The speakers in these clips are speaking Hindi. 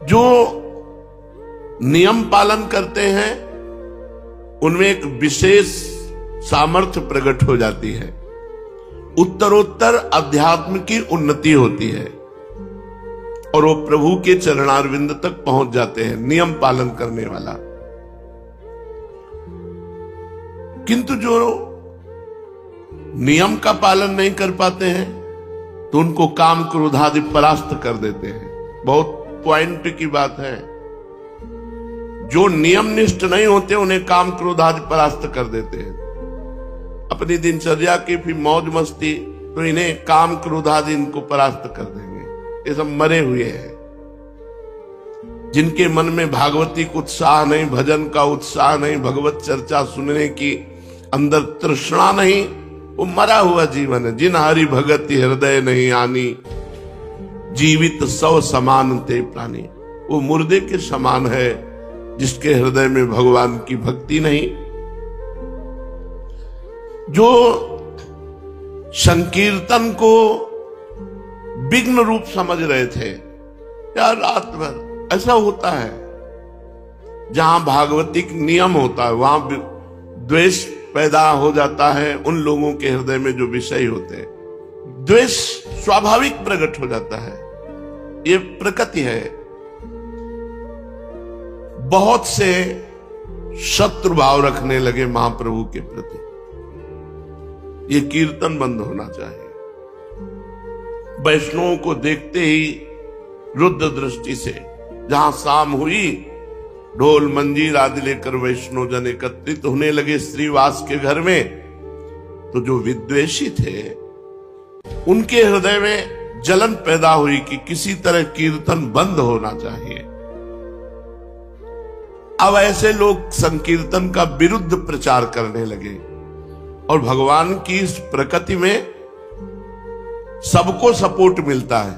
जो नियम पालन करते हैं उनमें एक विशेष सामर्थ्य प्रकट हो जाती है, उत्तरोत्तर अध्यात्म की उन्नति होती है और वो प्रभु के चरणारविंद तक पहुंच जाते हैं, नियम पालन करने वाला। किंतु जो नियम का पालन नहीं कर पाते हैं तो उनको काम क्रोध आदि परास्त कर देते हैं। बहुत पॉइंट की बात है, जो नियम निष्ठ नहीं होते उन्हें काम क्रोध आदि परास्त कर देते हैं। अपनी दिनचर्या की भी मौज मस्ती, तो इन्हें काम क्रोध आदि इनको परास्त कर देंगे। ये सब मरे हुए हैं, जिनके मन में भागवती का उत्साह नहीं, भजन का उत्साह नहीं, भगवत चर्चा सुनने की अंदर तृष्णा नहीं, वो मरा हुआ जीवन है। जिन हरि भगति हृदय नहीं आनी, जीवित सौ समान ते प्राणी। वो मुर्दे के समान है जिसके हृदय में भगवान की भक्ति नहीं। जो संकीर्तन को विघ्न रूप समझ रहे थे, यार रात भर ऐसा होता है, जहां भागवतिक नियम होता है वहां द्वेष पैदा हो जाता है। उन लोगों के हृदय में जो विषय होते हैं, द्वेष स्वाभाविक प्रकट हो जाता है, ये प्रकृति है। बहुत से शत्रु भाव रखने लगे महाप्रभु के प्रति। ये कीर्तन बंद होना चाहिए। वैष्णवों को देखते ही रुद्र दृष्टि से, जहां शाम हुई ढोल मंजीर आदि लेकर वैष्णव जन एकत्रित होने लगे श्रीवास के घर में, तो जो विद्वेषी थे उनके हृदय में जलन पैदा हुई कि किसी तरह कीर्तन बंद होना चाहिए। अब ऐसे लोग संकीर्तन का विरुद्ध प्रचार करने लगे और भगवान की इस प्रकृति में सबको सपोर्ट मिलता है,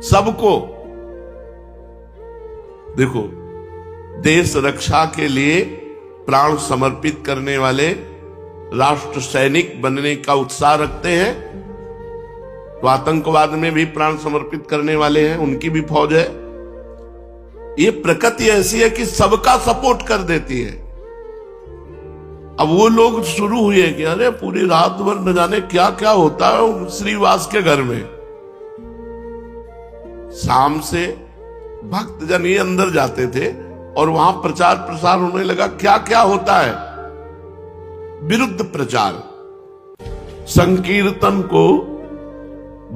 सबको। देखो, देश रक्षा के लिए प्राण समर्पित करने वाले राष्ट्र सैनिक बनने का उत्साह रखते हैं, तो आतंकवाद में भी प्राण समर्पित करने वाले हैं, उनकी भी फौज है। ये प्रकृति ऐसी है कि सबका सपोर्ट कर देती है। अब वो लोग शुरू हुए कि अरे पूरी रात भर न जाने क्या क्या होता है श्रीवास के घर में। शाम से भक्तजन ही अंदर जाते थे और वहां प्रचार प्रसार होने लगा, क्या क्या होता है, विरुद्ध प्रचार। संकीर्तन को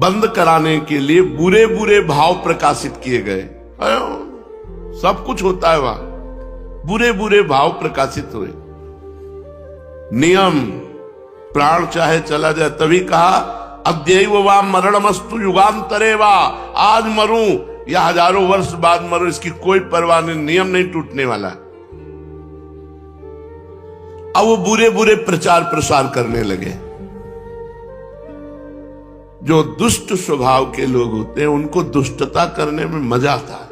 बंद कराने के लिए बुरे बुरे भाव प्रकाशित किए गए। सब कुछ होता है वहां, बुरे बुरे भाव प्रकाशित हुए। नियम, प्राण चाहे चला जाए, तभी कहा अद्यैव वा मरणमस्तु युगांतरे वा, आज मरूं या हजारों वर्ष बाद मरूं, इसकी कोई परवाह नहीं, नियम नहीं टूटने वाला। अब वो बुरे बुरे प्रचार प्रसार करने लगे। जो दुष्ट स्वभाव के लोग होते हैं उनको दुष्टता करने में मजा आता है।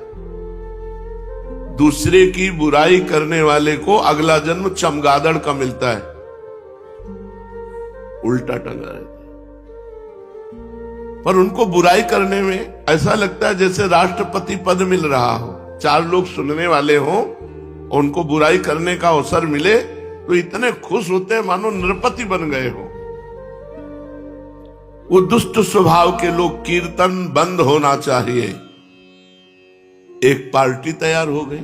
दूसरे की बुराई करने वाले को अगला जन्म चमगादड़ का मिलता है, उल्टा टंगा रहता है। पर उनको बुराई करने में ऐसा लगता है जैसे राष्ट्रपति पद मिल रहा हो, चार लोग सुनने वाले हों, उनको बुराई करने का अवसर मिले तो इतने खुश होते हैं मानो नृपति बन गए हो। वो दुष्ट स्वभाव के लोग, कीर्तन बंद होना चाहिए। एक पार्टी तैयार हो गई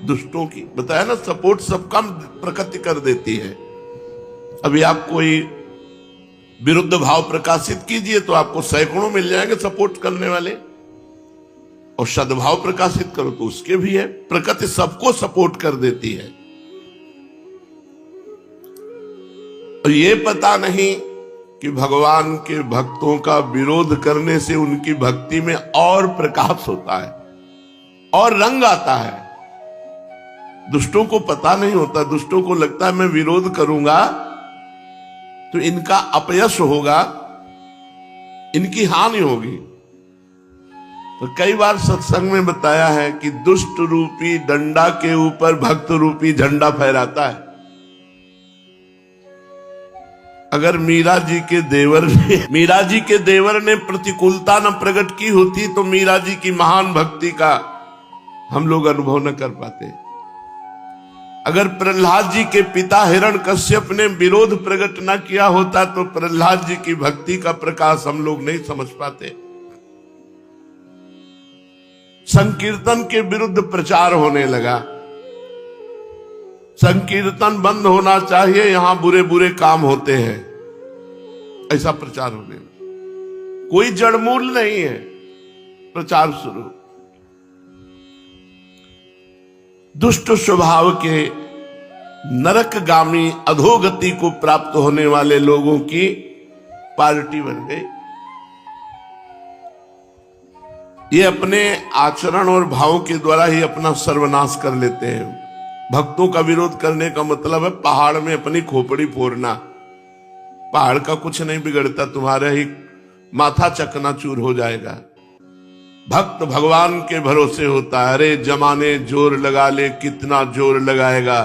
दुष्टों की, बताया ना, सपोर्ट सबका प्रकृति कर देती है। अभी आप कोई विरुद्ध भाव प्रकाशित कीजिए तो आपको सैकड़ों मिल जाएंगे सपोर्ट करने वाले, और सद्भाव प्रकाशित करो तो उसके भी है। प्रकृति सबको सपोर्ट कर देती है। और ये पता नहीं कि भगवान के भक्तों का विरोध करने से उनकी भक्ति में और प्रकाश होता है और रंग आता है। दुष्टों को पता नहीं होता, दुष्टों को लगता है मैं विरोध करूंगा तो इनका अपयश होगा, इनकी हानि होगी। तो कई बार सत्संग में बताया है कि दुष्ट रूपी डंडा के ऊपर भक्त रूपी झंडा फहराता है। अगर मीरा जी के देवर ने प्रतिकूलता न प्रकट की होती तो मीरा जी की महान भक्ति का हम लोग अनुभव न कर पाते। अगर प्रहलाद जी के पिता हिरण्यकश्यप ने विरोध प्रकट न किया होता तो प्रहलाद जी की भक्ति का प्रकाश हम लोग नहीं समझ पाते। संकीर्तन के विरुद्ध प्रचार होने लगा, संकीर्तन बंद होना चाहिए, यहां बुरे बुरे काम होते हैं, ऐसा प्रचार होने लगा। कोई जड़मूल नहीं है, प्रचार शुरू। दुष्ट स्वभाव के नरकगामी अधोगति को प्राप्त होने वाले लोगों की पार्टी बन गई। ये अपने आचरण और भाव के द्वारा ही अपना सर्वनाश कर लेते हैं। भक्तों का विरोध करने का मतलब है पहाड़ में अपनी खोपड़ी फोड़ना। पहाड़ का कुछ नहीं बिगड़ता, तुम्हारा ही माथा चकनाचूर हो जाएगा। भक्त भगवान के भरोसे होता है। अरे जमाने जोर लगा ले, कितना जोर लगाएगा,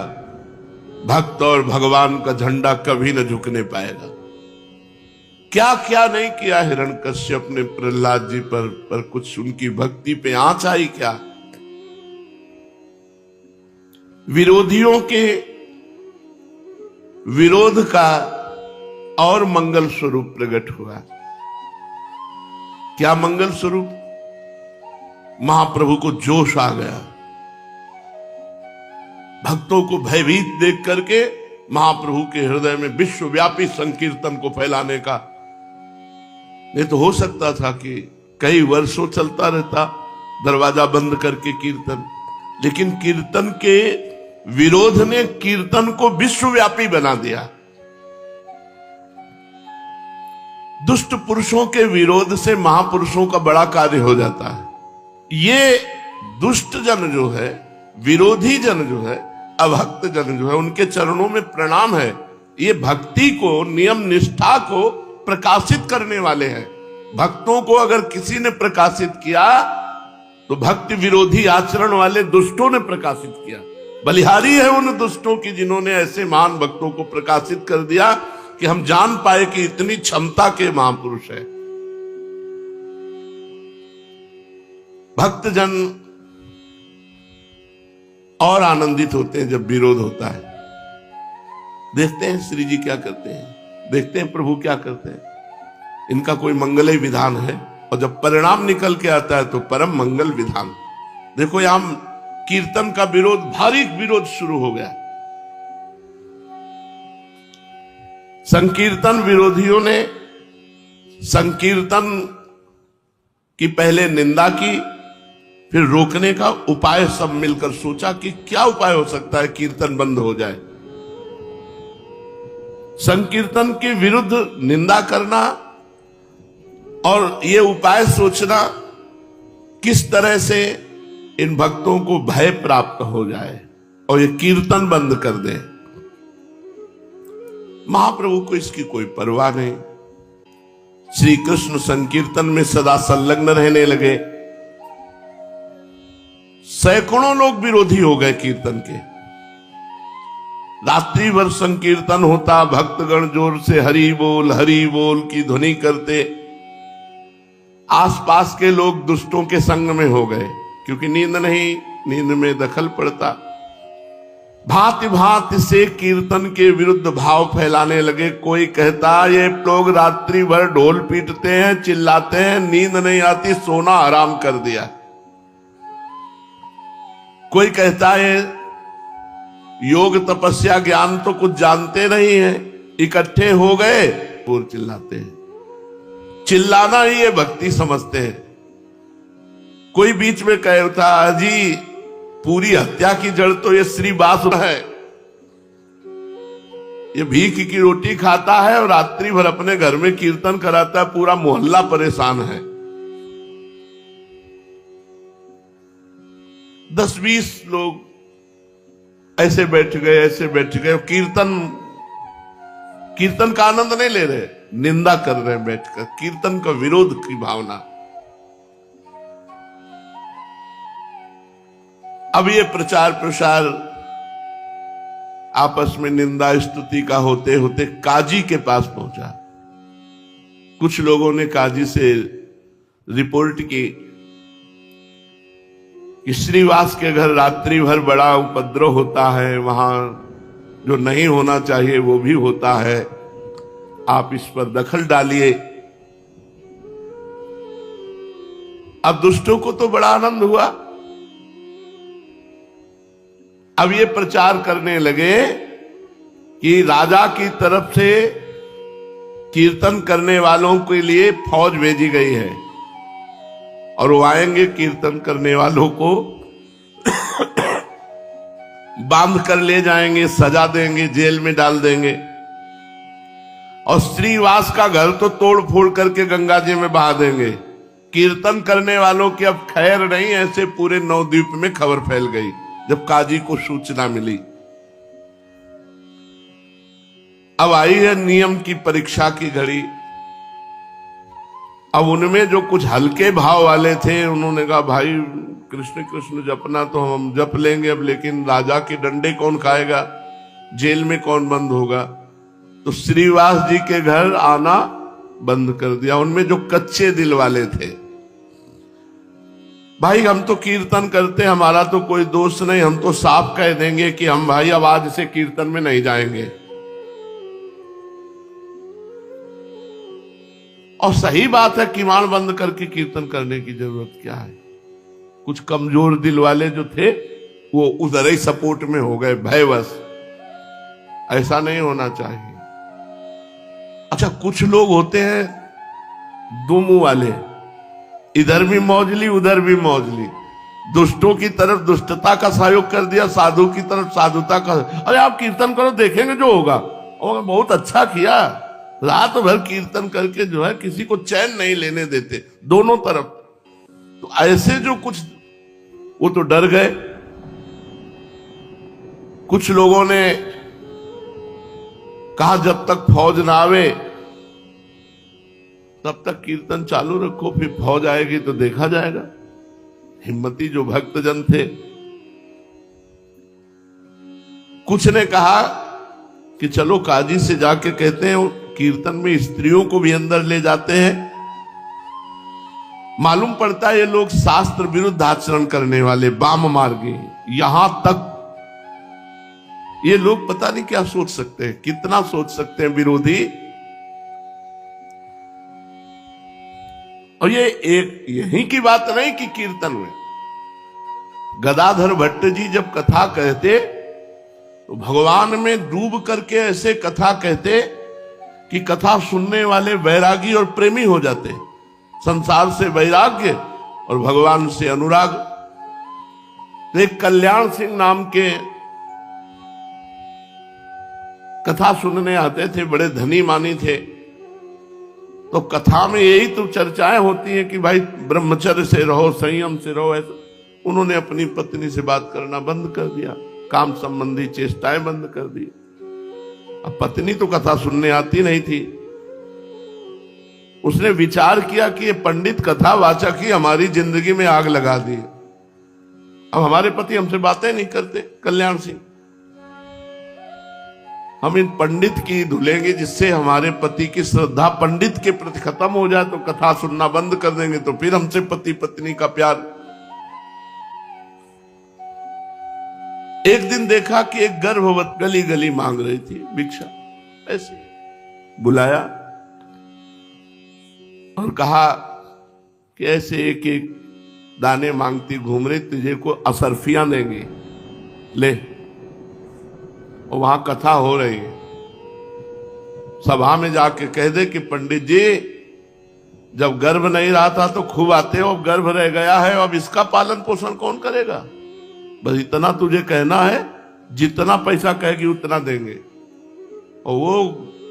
भक्त और भगवान का झंडा कभी न झुकने पाएगा। क्या क्या नहीं किया हिरण्यकश्यप ने प्रहलाद जी पर कुछ उनकी भक्ति पे आंच आई क्या? विरोधियों के विरोध का और मंगल स्वरूप प्रकट हुआ। क्या मंगल स्वरूप? महाप्रभु को जोश आ गया। भक्तों को भयभीत देख करके महाप्रभु के हृदय में विश्वव्यापी संकीर्तन को फैलाने का, नहीं तो हो सकता था कि कई वर्षों चलता रहता दरवाजा बंद करके कीर्तन, लेकिन कीर्तन के विरोध ने कीर्तन को विश्वव्यापी बना दिया। दुष्ट पुरुषों के विरोध से महापुरुषों का बड़ा कार्य हो जाता है। ये दुष्ट जन जो है, विरोधी जन जो है, अभक्त जन जो है, उनके चरणों में प्रणाम है। ये भक्ति को, नियम निष्ठा को प्रकाशित करने वाले हैं। भक्तों को अगर किसी ने प्रकाशित किया तो भक्ति विरोधी आचरण वाले दुष्टों ने प्रकाशित किया। बलिहारी है उन दुष्टों की जिन्होंने ऐसे महान भक्तों को प्रकाशित कर दिया कि हम जान पाए कि इतनी क्षमता के महापुरुष है। भक्तजन और आनंदित होते हैं जब विरोध होता है। देखते हैं श्री जी क्या करते हैं, देखते हैं प्रभु क्या करते हैं। इनका कोई मंगल विधान है और जब परिणाम निकल के आता है तो परम मंगल विधान। देखो यहां कीर्तन का विरोध, भारी विरोध शुरू हो गया। संकीर्तन विरोधियों ने संकीर्तन की पहले निंदा की, फिर रोकने का उपाय सब मिलकर सोचा कि क्या उपाय हो सकता है कीर्तन बंद हो जाए। संकीर्तन के विरुद्ध निंदा करना और ये उपाय सोचना किस तरह से इन भक्तों को भय प्राप्त हो जाए और ये कीर्तन बंद कर दे। महाप्रभु को इसकी कोई परवाह नहीं। श्री कृष्ण संकीर्तन में सदा संलग्न रहने लगे। सैकड़ों लोग विरोधी हो गए कीर्तन के। रात्रि भर संकीर्तन होता, भक्तगण जोर से हरि बोल की ध्वनि करते। आसपास के लोग दुष्टों के संग में हो गए क्योंकि नींद नहीं, नींद में दखल पड़ता। भांति भांति से कीर्तन के विरुद्ध भाव फैलाने लगे। कोई कहता ये लोग रात्रि भर ढोल पीटते हैं, चिल्लाते हैं, नींद नहीं आती, सोना हराम कर दिया। कोई कहता है योग तपस्या ज्ञान तो कुछ जानते नहीं है, इकट्ठे हो गए और चिल्लाते हैं। चिल्लाना ही ये भक्ति समझते हैं। कोई बीच में कहता जी पूरी हत्या की जड़ तो ये श्री बासुर है, ये भीख की रोटी खाता है और रात्रि भर अपने घर में कीर्तन कराता है, पूरा मोहल्ला परेशान है। 10-20 लोग ऐसे बैठ गए, कीर्तन का आनंद नहीं ले रहे, निंदा कर रहे हैं बैठकर, कीर्तन का विरोध की भावना। अब ये प्रचार प्रसार आपस में निंदा स्तुति का होते होते काजी के पास पहुंचा। कुछ लोगों ने काजी से रिपोर्ट की कि श्रीवास के घर रात्रि भर बड़ा उपद्रव होता है, वहां जो नहीं होना चाहिए वो भी होता है, आप इस पर दखल डालिए। अब दुष्टों को तो बड़ा आनंद हुआ। अब ये प्रचार करने लगे कि राजा की तरफ से कीर्तन करने वालों के लिए फौज भेजी गई है और वो आएंगे, कीर्तन करने वालों को बांध कर ले जाएंगे, सजा देंगे, जेल में डाल देंगे। और श्रीवास का घर तो तोड़ फोड़ करके गंगा जी में बहा देंगे। कीर्तन करने वालों की अब खैर नहीं, ऐसे पूरे नवद्वीप में खबर फैल गई जब काजी को सूचना मिली। अब आई है नियम की परीक्षा की घड़ी। अब उनमें जो कुछ हल्के भाव वाले थे उन्होंने कहा भाई कृष्ण कृष्ण जपना तो हम जप लेंगे अब, लेकिन राजा के डंडे कौन खाएगा, जेल में कौन बंद होगा। तो श्रीवास जी के घर आना बंद कर दिया। उनमें जो कच्चे दिल वाले थे, भाई हम तो कीर्तन करते, हमारा तो कोई दोष नहीं, हम तो साफ कह देंगे कि हम भाई अब आज से कीर्तन में नहीं जाएंगे। और सही बात है, किवाड़ बंद करके कीर्तन करने की जरूरत क्या है। कुछ कमजोर दिल वाले जो थे वो उधर ही सपोर्ट में हो गए भयवश। ऐसा नहीं होना चाहिए। अच्छा, कुछ लोग होते हैं दो मुंह वाले, इधर भी मौजली उधर भी मौजली। दुष्टों की तरफ दुष्टता का सहयोग कर दिया, साधु की तरफ साधुता का। अरे आप कीर्तन करो, देखेंगे जो होगा। और बहुत अच्छा किया, रात भर कीर्तन करके जो है किसी को चैन नहीं लेने देते, दोनों तरफ। तो ऐसे जो कुछ वो तो डर गए। कुछ लोगों ने कहा जब तक फौज ना आवे तब तक कीर्तन चालू रखो, फिर फौज आएगी तो देखा जाएगा। हिम्मती जो भक्तजन थे। कुछ ने कहा कि चलो काजी से जाके कहते हैं कीर्तन में स्त्रियों को भी अंदर ले जाते हैं। मालूम पड़ता है ये लोग शास्त्र विरुद्ध आचरण करने वाले वाम मार्गी। यहां तक ये लोग पता नहीं क्या सोच सकते हैं, कितना सोच सकते हैं विरोधी। और ये एक यहीं की बात नहीं कि कीर्तन में गदाधर भट्ट जी जब कथा कहते तो भगवान में डूब करके ऐसे कथा कहते कि कथा सुनने वाले वैरागी और प्रेमी हो जाते। संसार से वैराग्य और भगवान से अनुराग। तो एक कल्याण सिंह नाम के कथा सुनने आते थे, बड़े धनी मानी थे। तो कथा में यही तो चर्चाएं होती हैं कि भाई ब्रह्मचर्य से रहो, संयम से रहो। ऐसा उन्होंने अपनी पत्नी से बात करना बंद कर दिया, काम संबंधी चेष्टाएं बंद कर दी। अब पत्नी तो कथा सुनने आती नहीं थी। उसने विचार किया कि ये पंडित कथावाचक ही हमारी जिंदगी में आग लगा दी। अब हमारे पति हमसे बातें नहीं करते। कल्याण सिंह, हम इन पंडित की धुलेंगे जिससे हमारे पति की श्रद्धा पंडित के प्रति खत्म हो जाए। तो कथा सुनना बंद कर देंगे तो फिर हमसे पति पत्नी का प्यार। एक दिन देखा कि एक गर्भवत गली गली मांग रही थी भिक्षा। ऐसे बुलाया और कहा कि ऐसे एक एक दाने मांगती घूम रही, तुझे को असरफियां देंगे, ले। और वहां कथा हो रही है। सभा में जाके कह दे कि पंडित जी जब गर्भ नहीं रहा था तो खूब आते हो, अब गर्भ रह गया है, अब इसका पालन पोषण कौन करेगा। बस इतना तुझे कहना है, जितना पैसा कहेगी उतना देंगे। और वो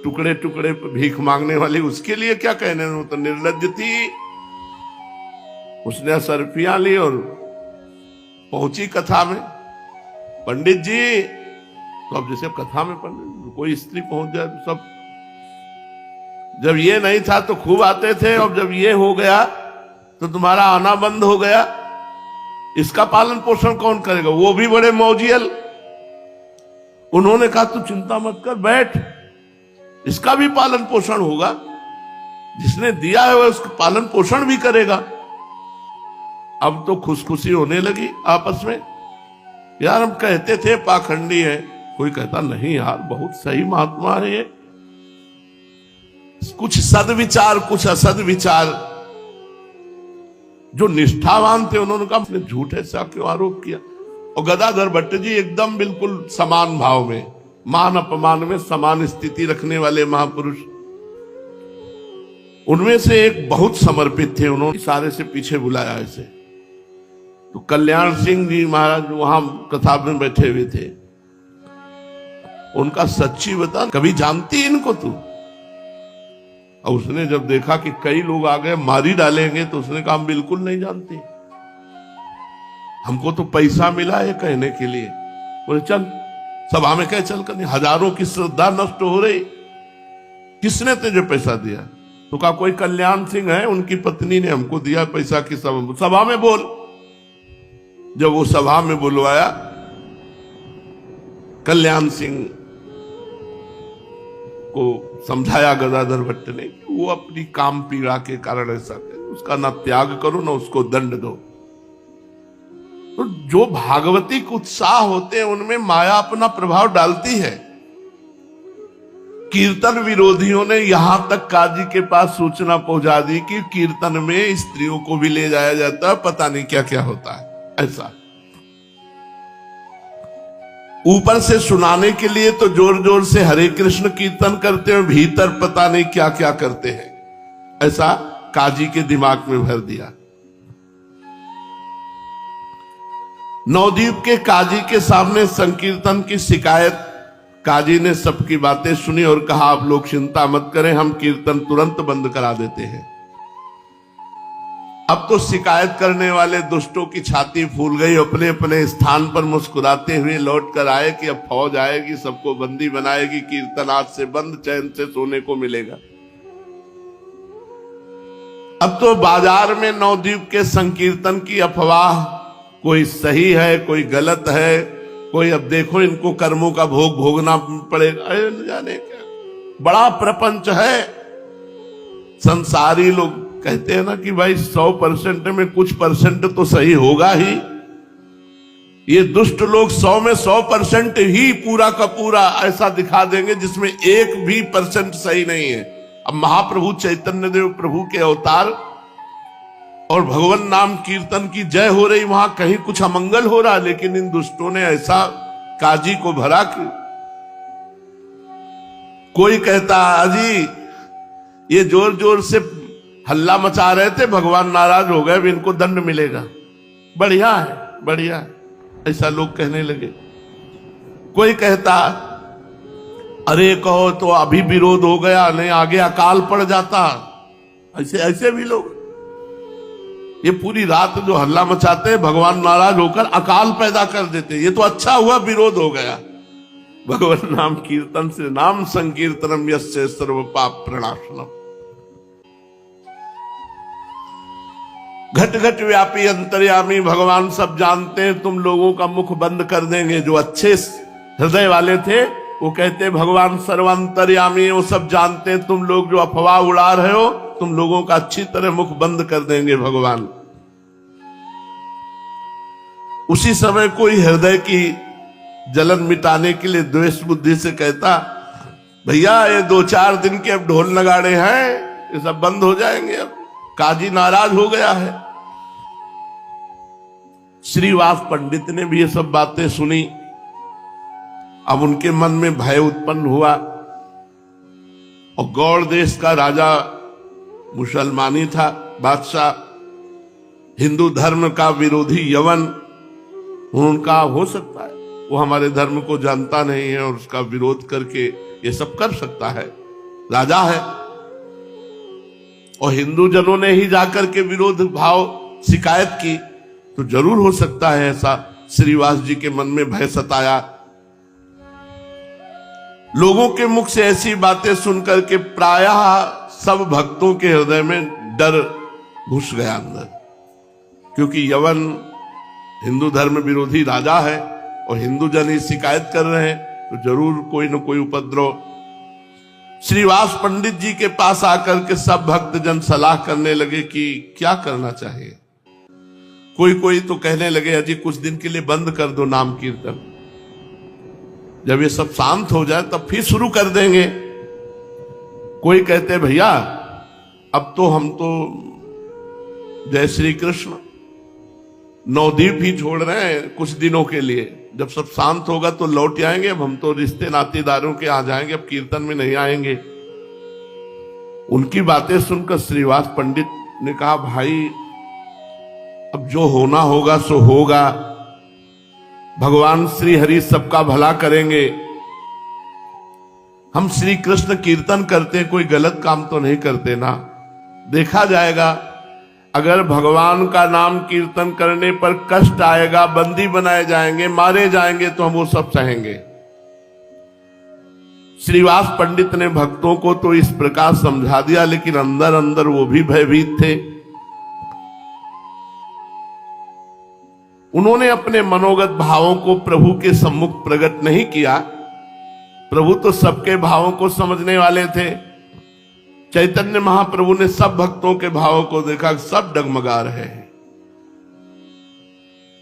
टुकड़े टुकड़े भीख मांगने वाली, उसके लिए क्या कहने, वो तो निर्लज्ज थी। उसने असरफियां ली और पहुंची कथा में। पंडित जी, तो अब जैसे कथा में पंडित कोई स्त्री पहुंच जाए तो सब, जब ये नहीं था तो खूब आते थे, अब जब ये हो गया तो तुम्हारा आना बंद हो गया, इसका पालन पोषण कौन करेगा। वो भी बड़े मौजियल। उन्होंने कहा तू चिंता मत कर, बैठ, इसका भी पालन पोषण होगा, जिसने दिया है वह उसका पालन पोषण भी करेगा। अब तो खुशखुशी होने लगी आपस में। यार हम कहते थे पाखंडी है, कोई कहता नहीं यार बहुत सही महात्मा है ये, कुछ सदविचार कुछ असद विचार। जो निष्ठावान थे उन्होंने कहा आपने झूठ ऐसा क्यों आरोप किया। और गदाधर भट्ट जी एकदम बिल्कुल समान भाव में, मान अपमान में समान स्थिति रखने वाले महापुरुष। उनमें से एक बहुत समर्पित थे, उन्होंने सारे से पीछे बुलाया ऐसे। तो कल्याण सिंह जी महाराज वहां कथा में बैठे हुए थे। उनका सच्ची बता, कभी जानती इनको तू? और उसने जब देखा कि कई लोग आ गए मारी डालेंगे, तो उसने कहा हम बिल्कुल नहीं जानती, हमको तो पैसा मिला है कहने के लिए। बोले चल सभा में कह, चल कर, हजारों की श्रद्धा नष्ट हो रही, किसने तुझे पैसा दिया? तो कहा कोई कल्याण सिंह है, उनकी पत्नी ने हमको दिया पैसा की सभा में बोल। जब वो सभा में बुलवाया कल्याण सिंह को समझाया गदाधर भट्ट ने कि वो अपनी काम पीड़ा के कारण ऐसा करे, उसका ना त्याग करो ना उसको दंड दो। तो जो भागवतिक उत्साह होते हैं उनमें माया अपना प्रभाव डालती है। कीर्तन विरोधियों ने यहां तक काजी के पास सूचना पहुंचा दी कि कीर्तन में स्त्रियों को भी ले जाया जाता है, पता नहीं क्या क्या होता है ऐसा। ऊपर से सुनाने के लिए तो जोर जोर से हरे कृष्ण कीर्तन करते हैं, भीतर पता नहीं क्या क्या करते हैं, ऐसा काजी के दिमाग में भर दिया। नवद्वीप के काजी के सामने संकीर्तन की शिकायत, काजी ने सबकी बातें सुनी और कहा आप लोग चिंता मत करें, हम कीर्तन तुरंत बंद करा देते हैं। अब तो शिकायत करने वाले दुष्टों की छाती फूल गई, अपने अपने स्थान पर मुस्कुराते हुए लौट कर आए कि अब फौज आएगी, सबको बंदी बनाएगी, कीर्तन आज से बंद, चैन से सोने को मिलेगा। अब तो बाजार में नवद्वीप के संकीर्तन की अफवाह, कोई सही है कोई गलत है, कोई अब देखो इनको कर्मों का भोग भोगना पड़ेगा, अरे न जाने क्या बड़ा प्रपंच है। संसारी लोग कहते हैं ना कि भाई 100% में कुछ परसेंट तो सही होगा ही। ये दुष्ट लोग 100 में 100% ही पूरा का पूरा ऐसा दिखा देंगे जिसमें 1% सही नहीं है। अब महाप्रभु चैतन्य देव प्रभु के अवतार और भगवान नाम कीर्तन की जय हो रही, वहां कहीं कुछ अमंगल हो रहा, लेकिन इन दुष्टों ने ऐसा काजी को भरा कि कोई कहता अजी ये जोर जोर से हल्ला मचा रहे थे, भगवान नाराज हो गए, अब इनको दंड मिलेगा, बढ़िया है बढ़िया है, ऐसा लोग कहने लगे। कोई कहता अरे कहो तो अभी विरोध हो गया, नहीं आगे अकाल पड़ जाता, ऐसे ऐसे भी लोग। ये पूरी रात जो हल्ला मचाते हैं, भगवान नाराज होकर अकाल पैदा कर देते, ये तो अच्छा हुआ विरोध हो गया। भगवान नाम कीर्तन से, नाम संकीर्तनम यस्य सर्व पाप प्रणाशनम। घट घट व्यापी अंतर्यामी, भगवान सब जानते हैं, तुम लोगों का मुख बंद कर देंगे। जो अच्छे हृदय वाले थे वो कहते भगवान सर्वांतर्यामी, वो सब जानते हैं, तुम लोग जो अफवाह उड़ा रहे हो, तुम लोगों का अच्छी तरह मुख बंद कर देंगे भगवान। उसी समय कोई हृदय की जलन मिटाने के लिए द्वेष बुद्धि से कहता भैया ये 2-4 दिन के अब ढोल नगाड़े हैं, ये सब बंद हो जाएंगे, अब काजी नाराज हो गया है। श्रीवास पंडित ने भी ये सब बातें सुनी। अब उनके मन में भय उत्पन्न हुआ, और गौड़ देश का राजा मुसलमानी था, बादशाह, हिंदू धर्म का विरोधी यवन, उनका हो सकता है वो हमारे धर्म को जानता नहीं है और उसका विरोध करके ये सब कर सकता है, राजा है। और हिंदू जनों ने ही जाकर के विरोध भाव शिकायत की, तो जरूर हो सकता है ऐसा। श्रीवास जी के मन में भय सताया। लोगों के मुख से ऐसी बातें सुनकर के प्रायः सब भक्तों के हृदय में डर घुस गया अंदर, क्योंकि यवन हिंदू धर्म विरोधी राजा है और हिंदू जन ही शिकायत कर रहे हैं, तो जरूर कोई न कोई उपद्रव। श्रीवास पंडित जी के पास आकर के सब भक्तजन सलाह करने लगे कि क्या करना चाहिए। कोई कोई तो कहने लगे अजी कुछ दिन के लिए बंद कर दो नाम कीर्तन, जब ये सब शांत हो जाए तब फिर शुरू कर देंगे। कोई कहते भैया अब तो हम तो जय श्री कृष्ण नवदीप ही छोड़ रहे हैं कुछ दिनों के लिए, जब सब शांत होगा तो लौट आएंगे। अब हम तो रिश्ते नातेदारों के आ जाएंगे, अब कीर्तन में नहीं आएंगे। उनकी बातें सुनकर श्रीवास पंडित ने कहा भाई अब जो होना होगा सो होगा, भगवान श्री हरि सबका भला करेंगे। हम श्री कृष्ण कीर्तन करते कोई गलत काम तो नहीं करते ना, देखा जाएगा। अगर भगवान का नाम कीर्तन करने पर कष्ट आएगा, बंदी बनाए जाएंगे, मारे जाएंगे, तो हम वो सब सहेंगे। श्रीवास पंडित ने भक्तों को तो इस प्रकार समझा दिया, लेकिन अंदर अंदर वो भी भयभीत थे। उन्होंने अपने मनोगत भावों को प्रभु के सम्मुख प्रकट नहीं किया। प्रभु तो सबके भावों को समझने वाले थे। चैतन्य महाप्रभु ने सब भक्तों के भावों को देखा, सब डगमगा रहे हैं।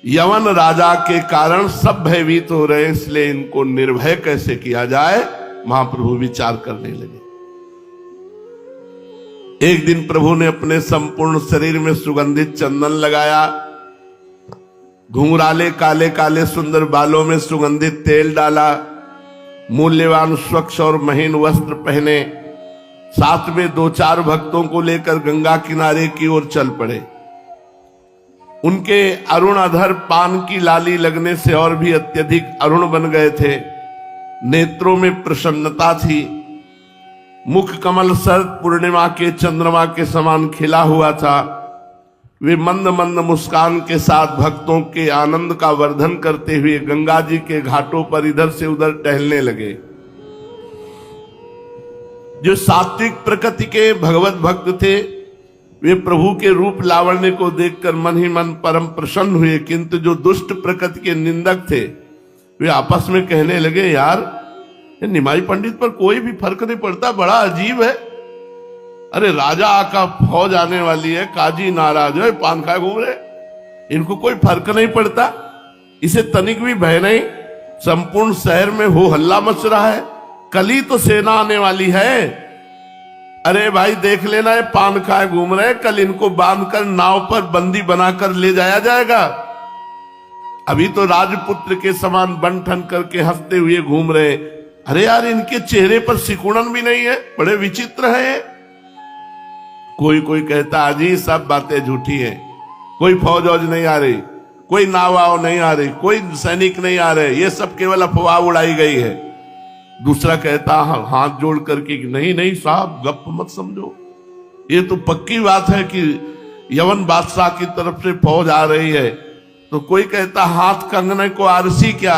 यवन राजा के कारण सब भयभीत हो रहे हैं, इसलिए इनको निर्भय कैसे किया जाए, महाप्रभु विचार करने लगे। एक दिन प्रभु ने अपने संपूर्ण शरीर में सुगंधित चंदन लगाया, घुंघराले काले काले सुंदर बालों में सुगंधित तेल डाला, मूल्यवान स्वच्छ और महीन वस्त्र पहने, साथ में 2-4 भक्तों को लेकर गंगा किनारे की ओर चल पड़े। उनके अरुण अधर पान की लाली लगने से और भी अत्यधिक अरुण बन गए थे। नेत्रों में प्रसन्नता थी, मुख कमल शरद पूर्णिमा के चंद्रमा के समान खिला हुआ था। वे मंद मंद मुस्कान के साथ भक्तों के आनंद का वर्धन करते हुए गंगा जी के घाटों पर इधर से उधर टहलने लगे। जो सात्विक प्रकृति के भगवत भक्त थे, वे प्रभु के रूप लावण्य को देखकर मन ही मन परम प्रसन्न हुए, किंतु जो दुष्ट प्रकृति के निंदक थे, वे आपस में कहने लगे यार निमाई पंडित पर कोई भी फर्क नहीं पड़ता, बड़ा अजीब है। अरे राजा का फौज आने वाली है, काजी नाराज है, पान खाए घूम रहे, इनको कोई फर्क नहीं पड़ता, इसे तनिक भी भय नहीं। संपूर्ण शहर में हो हल्ला मच रहा है, कल ही तो सेना आने वाली है। अरे भाई देख लेना, ये पान खाए घूम रहे, कल इनको बांधकर नाव पर बंदी बनाकर ले जाया जाएगा। अभी तो राजपुत्र के समान बन ठन करके हंसते हुए घूम रहे। अरे यार इनके चेहरे पर सिकुड़न भी नहीं है, बड़े विचित्र है। कोई कोई कहता अजी सब बातें झूठी है, कोई फौज वौज नहीं आ रही, कोई नाव वाव नहीं आ रही, कोई सैनिक नहीं आ रहे, ये सब केवल अफवाह उड़ाई गई है। दूसरा कहता हाथ जोड़ करके कि नहीं नहीं साहब गप मत समझो, ये तो पक्की बात है कि यवन बादशाह की तरफ से फौज आ रही है। तो कोई कहता हाथ कंगने को आरसी क्या,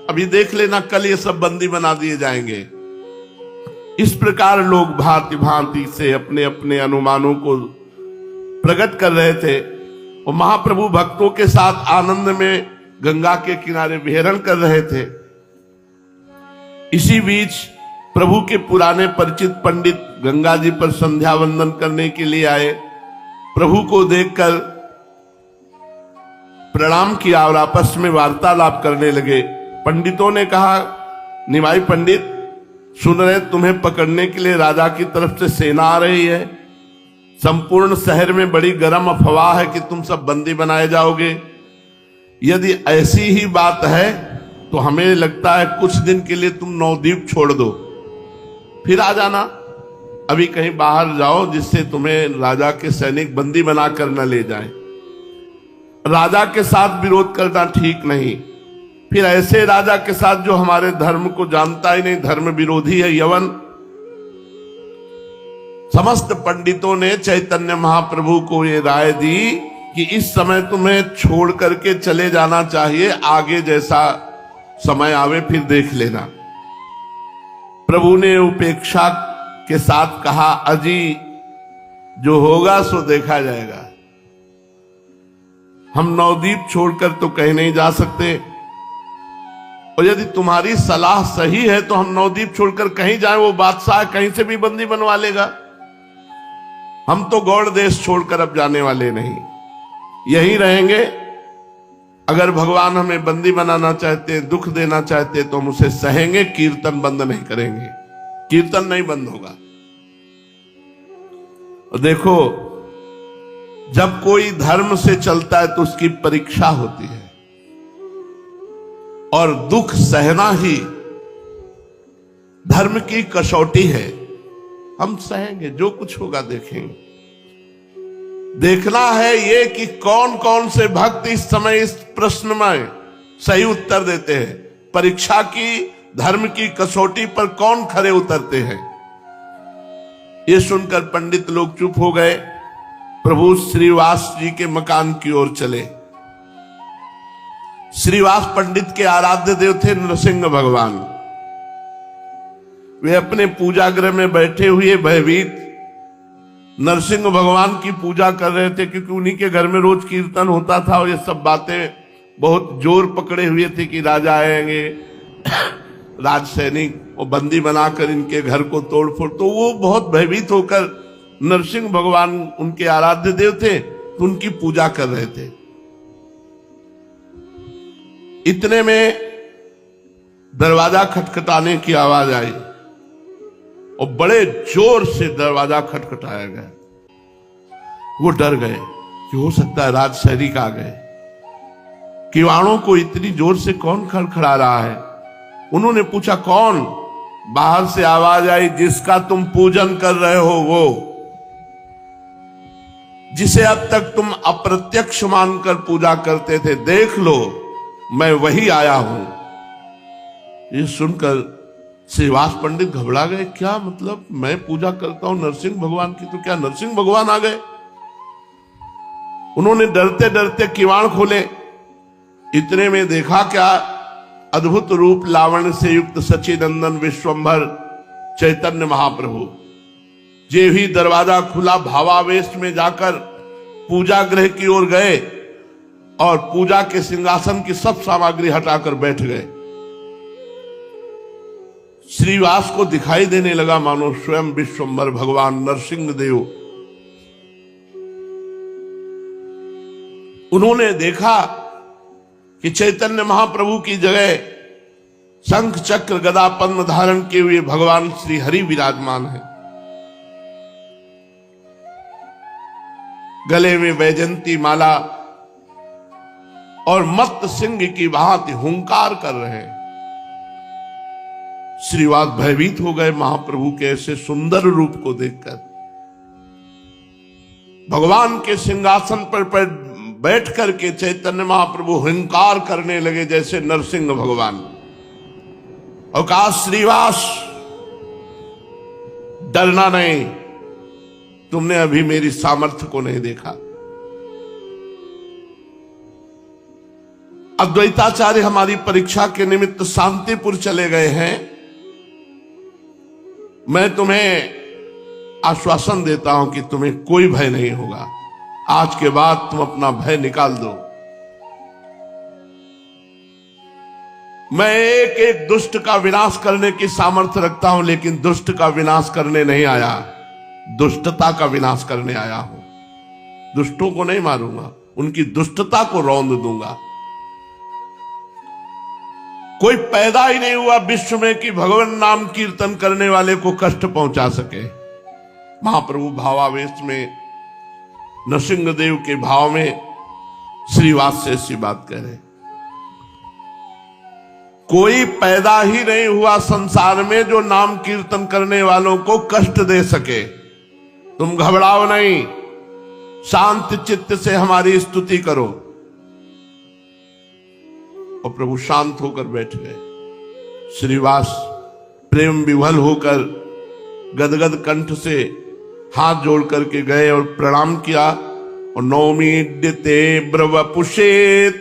अभी देख लेना कल ये सब बंदी बना दिए जाएंगे। इस प्रकार लोग भांति भांति से अपने अपने अनुमानों को प्रकट कर रहे थे और महाप्रभु भक्तों के साथ आनंद में गंगा के किनारे विहरण कर रहे थे। इसी बीच प्रभु के पुराने परिचित पंडित गंगा जी पर संध्या वंदन करने के लिए आए। प्रभु को देखकर प्रणाम किया और आपस में वार्तालाप करने लगे। पंडितों ने कहा निमाई पंडित सुन रहे तुम्हें पकड़ने के लिए राजा की तरफ से सेना आ रही है, संपूर्ण शहर में बड़ी गर्म अफवाह है कि तुम सब बंदी बनाए जाओगे। यदि ऐसी ही बात है तो हमें लगता है कुछ दिन के लिए तुम नवदीप छोड़ दो, फिर आ जाना। अभी कहीं बाहर जाओ जिससे तुम्हें राजा के सैनिक बंदी बनाकर न ले जाएं। राजा के साथ विरोध करना ठीक नहीं, फिर ऐसे राजा के साथ जो हमारे धर्म को जानता ही नहीं, धर्म विरोधी है यवन। समस्त पंडितों ने चैतन्य महाप्रभु को ये राय दी कि इस समय तुम्हें छोड़ करके चले जाना चाहिए, आगे जैसा समय आवे फिर देख लेना। प्रभु ने उपेक्षा के साथ कहा अजी जो होगा सो देखा जाएगा, हम नवदीप छोड़कर तो कहीं नहीं जा सकते। और यदि तुम्हारी सलाह सही है तो हम नवद्वीप छोड़कर कहीं जाएं, वो बादशाह कहीं से भी बंदी बनवा लेगा। हम तो गौड़ देश छोड़कर अब जाने वाले नहीं, यहीं रहेंगे। अगर भगवान हमें बंदी बनाना चाहते, दुख देना चाहते तो हम उसे सहेंगे, कीर्तन बंद नहीं करेंगे, कीर्तन नहीं बंद होगा। और देखो, जब कोई धर्म से चलता है तो उसकी परीक्षा होती है, और दुख सहना ही धर्म की कसौटी है। हम सहेंगे, जो कुछ होगा देखेंगे। देखना है ये कि कौन कौन से भक्त इस समय इस प्रश्न में सही उत्तर देते हैं। परीक्षा की, धर्म की कसौटी पर कौन खरे उतरते हैं। ये सुनकर पंडित लोग चुप हो गए। प्रभु श्रीवास जी के मकान की ओर चले। श्रीवास पंडित के आराध्य देव थे नरसिंह भगवान। वे अपने पूजा गृह में बैठे हुए भयभीत नरसिंह भगवान की पूजा कर रहे थे, क्योंकि उन्हीं के घर में रोज कीर्तन होता था और ये सब बातें बहुत जोर पकड़े हुए थे कि राजा आएंगे, राज सैनिक और बंदी बनाकर इनके घर को तोड़फोड़। तो वो बहुत भयभीत होकर, नरसिंह भगवान उनके आराध्य देव थे तो उनकी पूजा कर रहे थे। इतने में दरवाजा खटखटाने की आवाज आई और बड़े जोर से दरवाजा खटखटाया गया। वो डर गए कि हो सकता है राज सैनिक आ गए। किवाड़ों को इतनी जोर से कौन खड़खड़ा रहा है? उन्होंने पूछा, कौन? बाहर से आवाज आई, जिसका तुम पूजन कर रहे हो, वो जिसे अब तक तुम अप्रत्यक्ष मानकर पूजा करते थे, देख लो, मैं वही आया हूं। ये सुनकर श्रीवास पंडित घबरा गए। क्या मतलब? मैं पूजा करता हूं नरसिंह भगवान की, तो क्या नरसिंह भगवान आ गए? उन्होंने डरते डरते किवाड़ खोले। इतने में देखा क्या, अद्भुत रूप लावण्य से युक्त सच्चिदनंदन विश्वंभर चैतन्य महाप्रभु जे भी दरवाजा खुला, भावावेश में जाकर पूजा गृह की ओर गए और पूजा के सिंहासन की सब सामग्री हटाकर बैठ गए। श्रीवास को दिखाई देने लगा मानो स्वयं विश्वंभर भगवान नरसिंह देव। उन्होंने देखा कि चैतन्य महाप्रभु की जगह शंख चक्र गदा पद्म धारण किए हुए भगवान श्री हरि विराजमान है। गले में वैजंती माला और मत्त सिंह की भांति हुंकार कर रहे हैं। श्रीवास भयभीत हो गए महाप्रभु के ऐसे सुंदर रूप को देखकर। भगवान के सिंहासन पर बैठ करके चैतन्य महाप्रभु हुंकार करने लगे जैसे नरसिंह भगवान। और कहा, श्रीवास डरना नहीं, तुमने अभी मेरी सामर्थ्य को नहीं देखा। अद्वैताचार्य हमारी परीक्षा के निमित्त शांतिपुर चले गए हैं। मैं तुम्हें आश्वासन देता हूं कि तुम्हें कोई भय नहीं होगा। आज के बाद तुम अपना भय निकाल दो। मैं एक एक दुष्ट का विनाश करने की सामर्थ्य रखता हूं, लेकिन दुष्ट का विनाश करने नहीं आया, दुष्टता का विनाश करने आया हूं। दुष्टों को नहीं मारूंगा, उनकी दुष्टता को रौंद दूंगा। कोई पैदा ही नहीं हुआ विश्व में कि भगवान नाम कीर्तन करने वाले को कष्ट पहुंचा सके। महाप्रभु भावावेश में, नरसिंह देव के भाव में श्रीवास से ऐसी बात कह रहे। कोई पैदा ही नहीं हुआ संसार में जो नाम कीर्तन करने वालों को कष्ट दे सके। तुम घबराओ नहीं, शांत चित्त से हमारी स्तुति करो। और प्रभु शांत होकर बैठ गए। श्रीवास प्रेम विवल होकर गदगद कंठ से हाथ जोड़ करके गए और प्रणाम किया। और नौमीड्यते ब्रवपुषे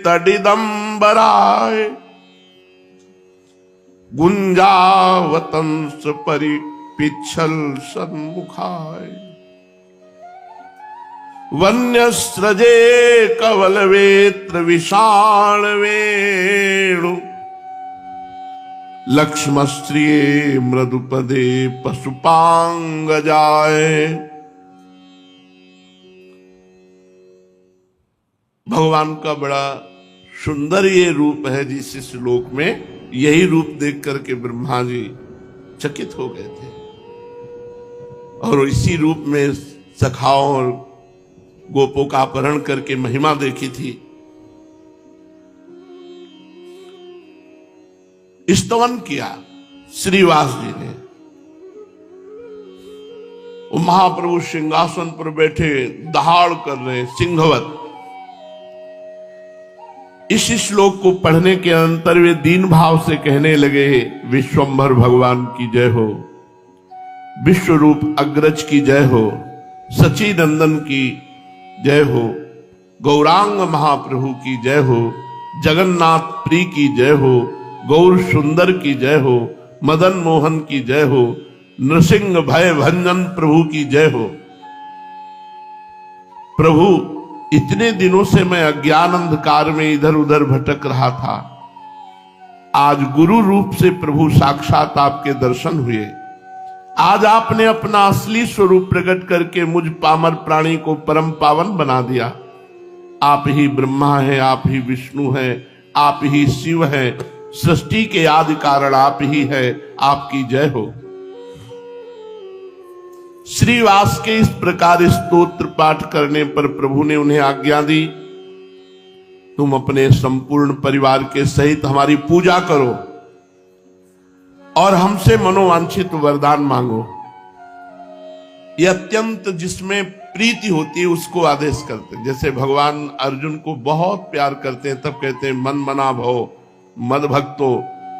तडिदंबराय गुंजावतंस परिपिच्छल सन्मुखाय वन्यस्रजे कवल वेत्र विषाण वेणु लक्ष्मश्रिये मृदुपदे पशुपांग जाए। भगवान का बड़ा सुंदर ये रूप है जिस श्लोक में, यही रूप देख करके ब्रह्मा जी चकित हो गए थे और इसी रूप में सखाओं और गोपों का अपहरण करके महिमा देखी थी। स्तवन किया श्रीवास जी ने। वो महाप्रभु सिंहासन पर बैठे दहाड़ कर रहे सिंहवत। इस श्लोक को पढ़ने के अंतर वे दीन भाव से कहने लगे, विश्वंभर भगवान की जय हो, विश्व रूप अग्रज की जय हो, सच्चिदानंद की जय हो, गौरांग महाप्रभु की जय हो, जगन्नाथ प्री की जय हो, गौर सुंदर की जय हो, मदन मोहन की जय हो, नृसिंह भय भंजन प्रभु की जय हो। प्रभु, इतने दिनों से मैं अज्ञान अंधकार में इधर उधर भटक रहा था, आज गुरु रूप से प्रभु साक्षात आपके दर्शन हुए। आज आपने अपना असली स्वरूप प्रकट करके मुझ पामर प्राणी को परम पावन बना दिया। आप ही ब्रह्मा हैं, आप ही विष्णु हैं, आप ही शिव हैं, सृष्टि के आदि कारण आप ही है, आपकी जय हो। श्रीवास के इस प्रकार स्तोत्र पाठ करने पर प्रभु ने उन्हें आज्ञा दी, तुम अपने संपूर्ण परिवार के सहित हमारी पूजा करो और हमसे मनोवांछित वरदान मांगो। यह अत्यंत जिसमें प्रीति होती है उसको आदेश करते हैं। जैसे भगवान अर्जुन को बहुत प्यार करते हैं, तब कहते हैं मन मना भव मद भक्तो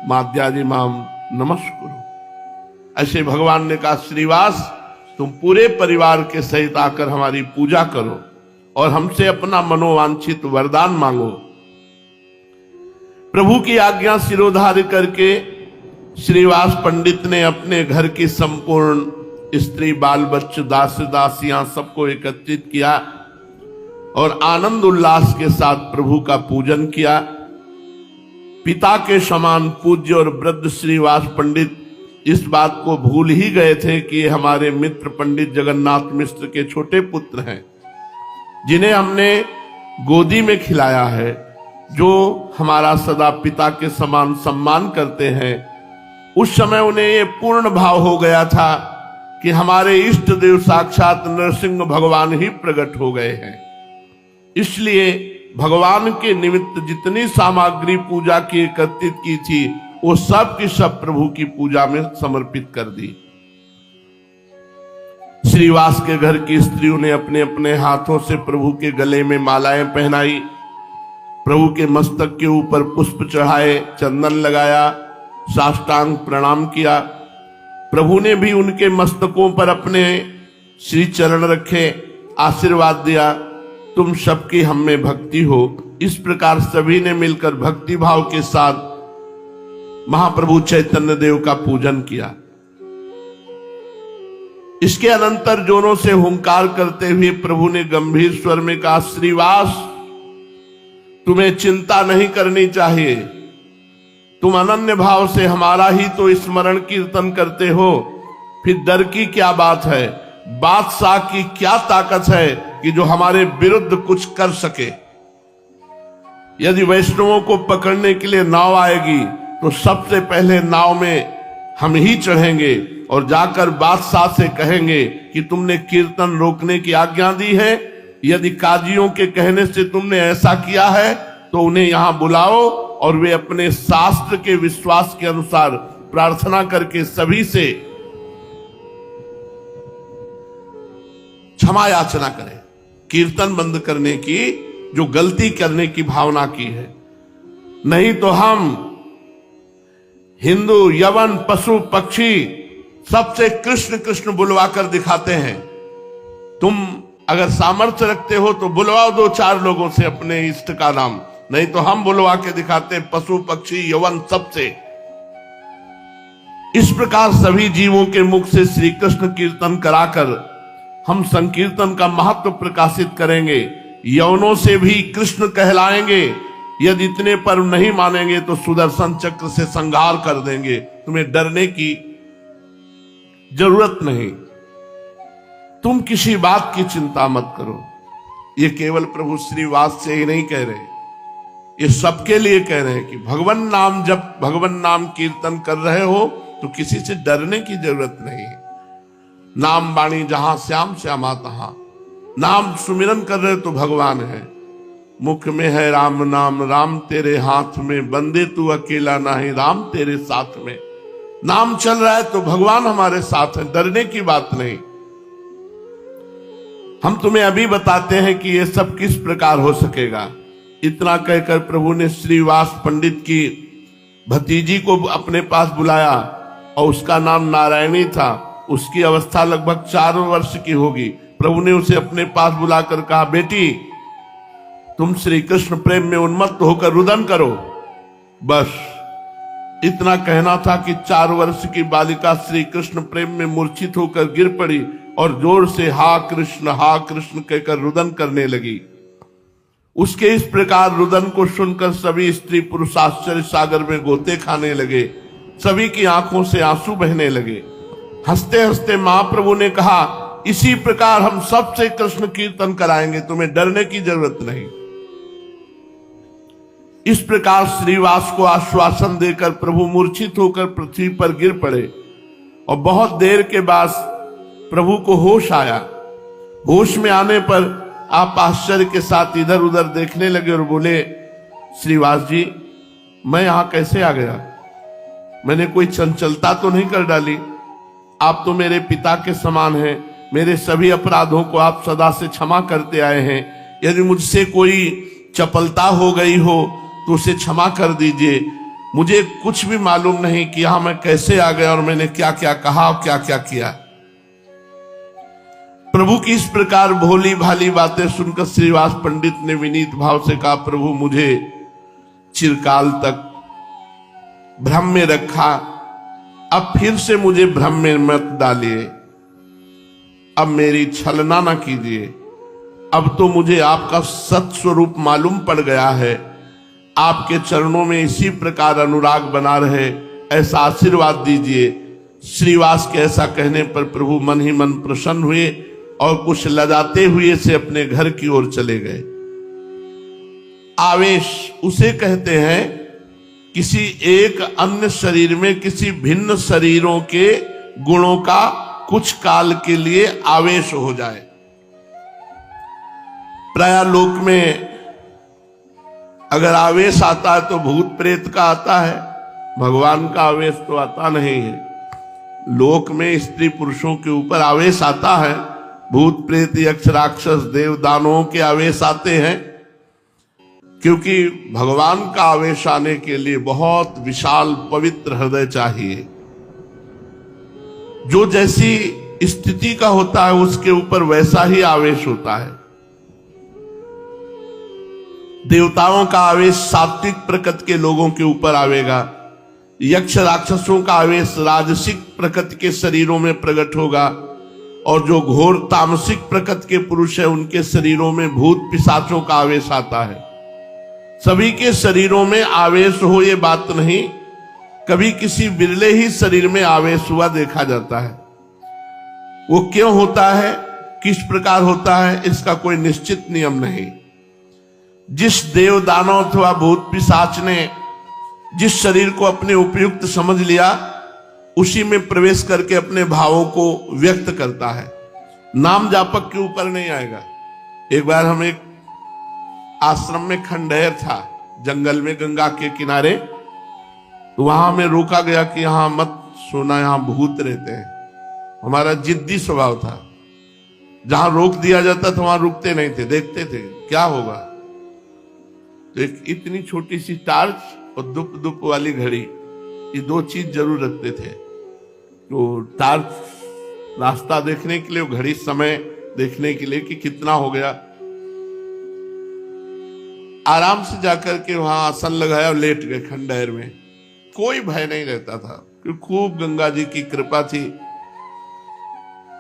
माद्याजी माम नमस्कुरु। ऐसे भगवान ने कहा, श्रीवास तुम पूरे परिवार के सहित आकर हमारी पूजा करो और हमसे अपना मनोवांछित वरदान मांगो। प्रभु की आज्ञा सिरोधार्य करके श्रीवास पंडित ने अपने घर की संपूर्ण स्त्री बाल बच्चे दास दासियां सबको एकत्रित किया और आनंद उल्लास के साथ प्रभु का पूजन किया। पिता के समान पूज्य और वृद्ध श्रीवास पंडित इस बात को भूल ही गए थे कि हमारे मित्र पंडित जगन्नाथ मिश्र के छोटे पुत्र हैं, जिन्हें हमने गोदी में खिलाया है, जो हमारा सदा पिता के समान सम्मान करते हैं। उस समय उन्हें ये पूर्ण भाव हो गया था कि हमारे इष्ट देव साक्षात नरसिंह भगवान ही प्रकट हो गए हैं। इसलिए भगवान के निमित्त जितनी सामग्री पूजा की एकत्रित की थी वो सब की सब प्रभु की पूजा में समर्पित कर दी। श्रीवास के घर की स्त्रियों ने अपने अपने हाथों से प्रभु के गले में मालाएं पहनाई, प्रभु के मस्तक के ऊपर पुष्प चढ़ाए, चंदन लगाया, साष्टांग प्रणाम किया। प्रभु ने भी उनके मस्तकों पर अपने श्री चरण रखे, आशीर्वाद दिया, तुम सबकी हम में भक्ति हो। इस प्रकार सभी ने मिलकर भक्ति भाव के साथ महाप्रभु चैतन्य देव का पूजन किया। इसके अनंतर जोरों से हुंकार करते हुए प्रभु ने गंभीर स्वर में कहा, श्रीवास तुम्हें चिंता नहीं करनी चाहिए, तुम अनन्य भाव से हमारा ही तो स्मरण कीर्तन करते हो, फिर डर की क्या बात है। बादशाह की क्या ताकत है कि जो हमारे विरुद्ध कुछ कर सके। यदि वैष्णवों को पकड़ने के लिए नाव आएगी तो सबसे पहले नाव में हम ही चढ़ेंगे और जाकर बादशाह से कहेंगे कि तुमने कीर्तन रोकने की आज्ञा दी है। यदि काजियों के कहने से तुमने ऐसा किया है तो उन्हें यहां बुलाओ और वे अपने शास्त्र के विश्वास के अनुसार प्रार्थना करके सभी से क्षमा याचना करें। कीर्तन बंद करने की, जो गलती करने की भावना की है, नहीं तो हम हिंदू यवन पशु पक्षी सबसे कृष्ण कृष्ण बुलवा कर दिखाते हैं। तुम अगर सामर्थ्य रखते हो तो बुलवाओ दो चार लोगों से अपने इष्ट का नाम, नहीं तो हम बुलवा के दिखाते हैं पशु पक्षी यवन सबसे। इस प्रकार सभी जीवों के मुख से श्री कृष्ण कीर्तन कराकर हम संकीर्तन का महत्व प्रकाशित करेंगे। यवनों से भी कृष्ण कहलाएंगे, यदि इतने पर नहीं मानेंगे तो सुदर्शन चक्र से संहार कर देंगे, तुम्हें डरने की जरूरत नहीं, तुम किसी बात की चिंता मत करो। ये केवल प्रभु श्रीवास से ही नहीं कह रहे, ये सबके लिए कह रहे हैं कि भगवान नाम, जब भगवान नाम कीर्तन कर रहे हो तो किसी से डरने की जरूरत नहीं है। नाम वाणी जहां श्याम श्यामा तहां, नाम सुमिरन कर रहे तो भगवान है। मुख में है राम नाम, राम तेरे हाथ में, बंदे तू अकेला नहीं, राम तेरे साथ में। नाम चल रहा है तो भगवान हमारे साथ है, डरने की बात नहीं। हम तुम्हें अभी बताते हैं कि यह सब किस प्रकार हो सकेगा। इतना कहकर प्रभु ने श्रीवास पंडित की भतीजी को अपने पास बुलाया और उसका नाम नारायणी था। उसकी अवस्था लगभग 4 वर्ष की होगी। प्रभु ने उसे अपने पास बुलाकर कहा, बेटी तुम श्री कृष्ण प्रेम में उन्मत्त होकर रुदन करो। बस इतना कहना था कि 4 वर्ष की बालिका श्री कृष्ण प्रेम में मूर्छित होकर गिर पड़ी और जोर से हा कृष्ण कहकर रुदन करने लगी। उसके इस प्रकार रुदन को सुनकर सभी स्त्री पुरुष आश्चर्य सागर में गोते खाने लगे। सभी की आंखों से आंसू बहने लगे। हंसते हंसते महाप्रभु ने कहा, इसी प्रकार हम सबसे कृष्ण कीर्तन कराएंगे, तुम्हें डरने की जरूरत नहीं। इस प्रकार श्रीवास को आश्वासन देकर प्रभु मूर्छित होकर पृथ्वी पर गिर पड़े और बहुत देर के बाद प्रभु को होश आया। होश में आने पर आप आश्चर्य के साथ इधर उधर देखने लगे और बोले, श्रीवास जी मैं यहां कैसे आ गया? मैंने कोई चंचलता तो नहीं कर डाली? आप तो मेरे पिता के समान हैं, मेरे सभी अपराधों को आप सदा से क्षमा करते आए हैं। यदि मुझसे कोई चपलता हो गई हो तो उसे क्षमा कर दीजिए। मुझे कुछ भी मालूम नहीं कि यहां मैं कैसे आ गया और मैंने क्या क्या कहा और क्या क्या किया। प्रभु की इस प्रकार भोली भाली बातें सुनकर श्रीवास पंडित ने विनीत भाव से कहा, प्रभु मुझे चिरकाल तक भ्रम में रखा, अब फिर से मुझे भ्रम में मत डालिए, अब मेरी छलना ना कीजिए। अब तो मुझे आपका सत स्वरूप मालूम पड़ गया है। आपके चरणों में इसी प्रकार अनुराग बना रहे, ऐसा आशीर्वाद दीजिए। श्रीवास के ऐसा कहने पर प्रभु मन ही मन प्रसन्न हुए और कुछ लजाते हुए से अपने घर की ओर चले गए। आवेश उसे कहते हैं किसी एक अन्य शरीर में किसी भिन्न शरीरों के गुणों का कुछ काल के लिए आवेश हो जाए। प्राय लोक में अगर आवेश आता है तो भूत प्रेत का आता है, भगवान का आवेश तो आता नहीं है। लोक में स्त्री पुरुषों के ऊपर आवेश आता है, भूत प्रेत यक्ष राक्षस देव दानवों के आवेश आते हैं, क्योंकि भगवान का आवेश आने के लिए बहुत विशाल पवित्र हृदय चाहिए। जो जैसी स्थिति का होता है उसके ऊपर वैसा ही आवेश होता है। देवताओं का आवेश सात्विक प्रकृति के लोगों के ऊपर आवेगा, यक्ष राक्षसों का आवेश राजसिक प्रकृति के शरीरों में प्रकट होगा, और जो घोर तामसिक प्रकृति के पुरुष है उनके शरीरों में भूत पिशाचों का आवेश आता है। सभी के शरीरों में आवेश हो ये बात नहीं, कभी किसी बिरले ही शरीर में आवेश हुआ देखा जाता है। वो क्यों होता है, किस प्रकार होता है, इसका कोई निश्चित नियम नहीं। जिस देव दानव अथवा भूत पिशाच ने जिस शरीर को अपने उपयुक्त समझ लिया उसी में प्रवेश करके अपने भावों को व्यक्त करता है, नाम जापक के ऊपर नहीं आएगा। एक बार हम एक आश्रम में खंडहर था जंगल में गंगा के किनारे, तो वहां में रोका गया कि यहां मत सोना, यहां भूत रहते हैं। हमारा जिद्दी स्वभाव था, जहां रोक दिया जाता था वहां रुकते नहीं थे, देखते थे क्या होगा। तो एक इतनी छोटी सी टार्च और दुप दुप वाली घड़ी, ये 2 चीज जरूर रखते थे। तो टार्च रास्ता देखने के लिए, घड़ी समय देखने के लिए कि कितना हो गया। आराम से जाकर के वहां आसन लगाया और लेट गए खंडहर में। कोई भय नहीं रहता था क्योंकि खूब गंगा जी की कृपा थी।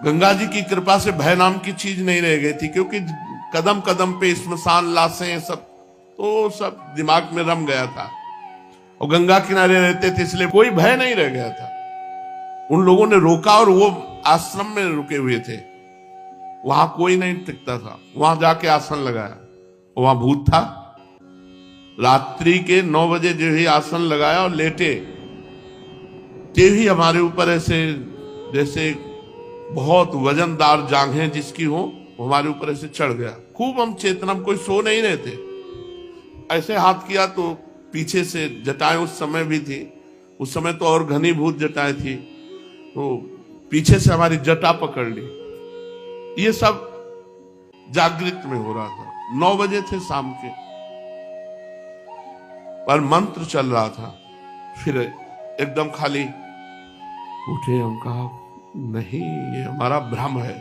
गंगा जी की कृपा से भय नाम की चीज नहीं रह गई थी, क्योंकि कदम कदम पे स्मशान लाशें सब, तो सब दिमाग में रम गया था। और गंगा किनारे रहते थे इसलिए कोई भय नहीं रह गया था। उन लोगों ने रोका और वो आश्रम में रुके हुए थे, वहां कोई नहीं टिकता था। वहां जाके आसन लगाया, वहां भूत था। रात्रि के 9 बजे जो ही आसन लगाया और लेटे, ते ही हमारे ऊपर ऐसे जैसे बहुत वजनदार जांघें जिसकी हो, हमारे ऊपर ऐसे चढ़ गया। खूब हम चेतना, कोई सो नहीं रहे थे। ऐसे हाथ किया तो पीछे से जटाएं उस समय भी थी, उस समय तो और घनीभूत जटाएं थी, तो पीछे से हमारी जटा पकड़ ली। ये सब जागृत में हो रहा था। 9 बजे थे शाम के, पर मंत्र चल रहा था। फिर एकदम खाली उठे, हम कहा नहीं, ये हमारा भ्रम है,